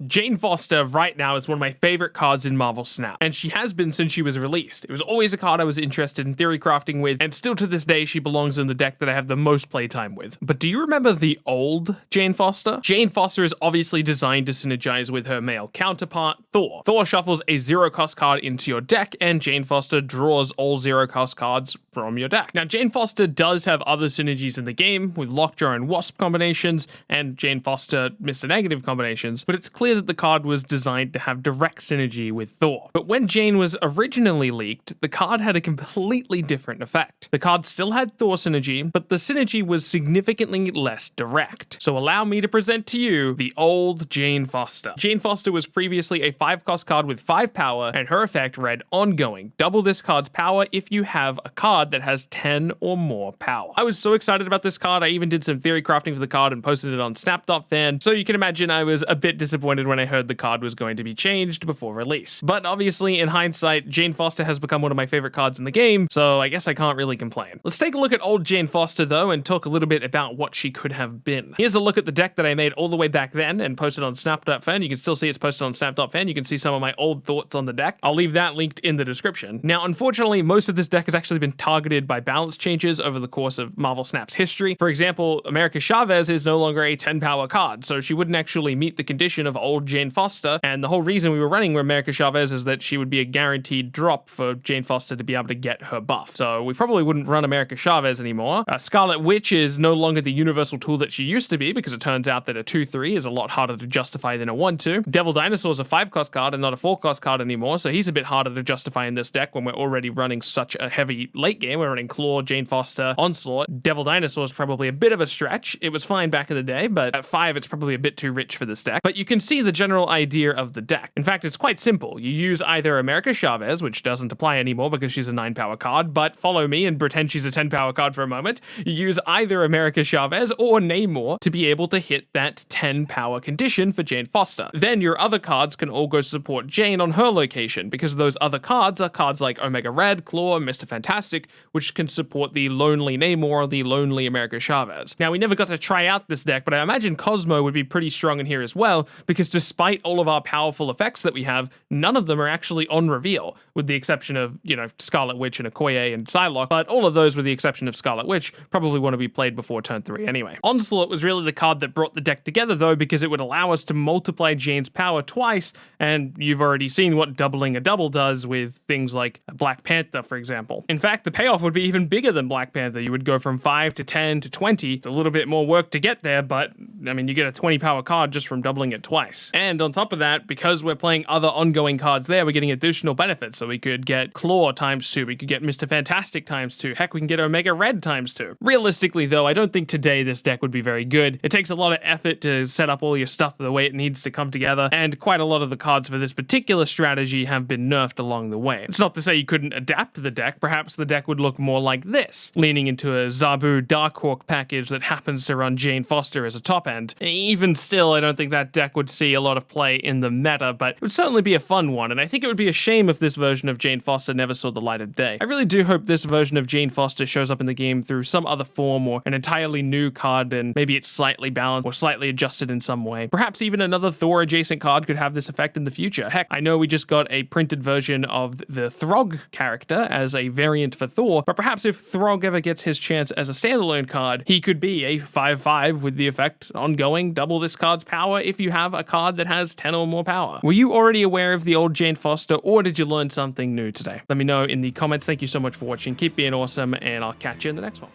Jane Foster right now is one of my favorite cards in Marvel Snap, and she has been since she was released. It was always a card I was interested in theory crafting with, and still to this day she belongs in the deck that I have the most playtime with. But do you remember the old Jane Foster? Jane Foster is obviously designed to synergize with her male counterpart, Thor. Thor shuffles a 0-cost card into your deck, and Jane Foster draws all 0-cost cards from your deck. Now, Jane Foster does have other synergies in the game, with Lockjaw and Wasp combinations, and Jane Foster Mr. Negative combinations, but it's clear that the card was designed to have direct synergy with Thor. But when Jane was originally leaked, the card had a completely different effect. The card still had Thor synergy, but the synergy was significantly less direct. So allow me to present to you the old Jane Foster. Jane Foster was previously a 5-cost card with 5 power, and her effect read ongoing. Double this card's power if you have a card that has 10 or more power. I was so excited about this card, I even did some theory crafting for the card and posted it on Snap.Fan, so you can imagine I was a bit disappointed when I heard the card was going to be changed before release. But obviously, in hindsight, Jane Foster has become one of my favorite cards in the game, so I guess I can't really complain. Let's take a look at old Jane Foster though, and talk a little bit about what she could have been. Here's a look at the deck that I made all the way back then and posted on Snap.Fan. You can still see it's posted on Snap.Fan. You can see some of my old thoughts on the deck. I'll leave that linked in the description. Now, unfortunately, most of this deck has actually been targeted by balance changes over the course of Marvel Snap's history. For example, America Chavez is no longer a 10-power card, so she wouldn't actually meet the condition of old Jane Foster, and the whole reason we were running America Chavez is that she would be a guaranteed drop for Jane Foster to be able to get her buff. So we probably wouldn't run America Chavez anymore. Scarlet Witch is no longer the universal tool that she used to be, because it turns out that a 2/3 is a lot harder to justify than a 1/2. Devil Dinosaur is a 5-cost card and not a 4-cost card anymore, so he's a bit harder to justify in this deck when we're already running such a heavy late game. We're running Claw, Jane Foster, Onslaught. Devil Dinosaur is probably a bit of a stretch. It was fine back in the day, but at 5 it's probably a bit too rich for this deck. But you can see the general idea of the deck. In fact, it's quite simple. You use either America Chavez, which doesn't apply anymore because she's a 9-power card, but follow me and pretend she's a 10-power card for a moment. You use either America Chavez or Namor to be able to hit that 10-power condition for Jane Foster. Then your other cards can all go support Jane on her location, because those other cards are cards like Omega Red, Claw, Mr. Fantastic, which can support the lonely Namor or the lonely America Chavez. Now, we never got to try out this deck, but I imagine Cosmo would be pretty strong in here as well, because despite all of our powerful effects that we have, none of them are actually on reveal, with the exception of, you know, Scarlet Witch and Okoye and Psylocke, but all of those, with the exception of Scarlet Witch, probably want to be played before turn 3 anyway. Onslaught was really the card that brought the deck together though, because it would allow us to multiply Jane's power twice, and you've already seen what doubling a double does with things like Black Panther, for example. In fact, the payoff would be even bigger than Black Panther. You would go from 5 to 10 to 20. It's a little bit more work to get there, but I mean, you get a 20-power card just from doubling it twice. And on top of that, because we're playing other ongoing cards there, we're getting additional benefits. So we could get Claw ×2, we could get Mr. Fantastic ×2, heck, we can get Omega Red ×2. Realistically though, I don't think today this deck would be very good. It takes a lot of effort to set up all your stuff the way it needs to come together, and quite a lot of the cards for this particular strategy have been nerfed along the way. It's not to say you couldn't adapt the deck. Perhaps the deck would look more like this, leaning into a Zabu Darkhawk package that happens to run Jane Foster as a top end. Even still, I don't think that deck would see a lot of play in the meta, but it would certainly be a fun one, and I think it would be a shame if this version of Jane Foster never saw the light of day. I really do hope this version of Jane Foster shows up in the game through some other form, or an entirely new card, and maybe it's slightly balanced or slightly adjusted in some way. Perhaps even another Thor adjacent card could have this effect in the future. Heck, I know we just got a printed version of the Throg character as a variant for Thor, but perhaps if Throg ever gets his chance as a standalone card, he could be a 5/5 with the effect ongoing, double this card's power if you have a card that has 10 or more power. Were you already aware of the old Jane Foster, or did you learn something new today? Let me know in the comments. Thank you so much for watching. Keep being awesome, and I'll catch you in the next one.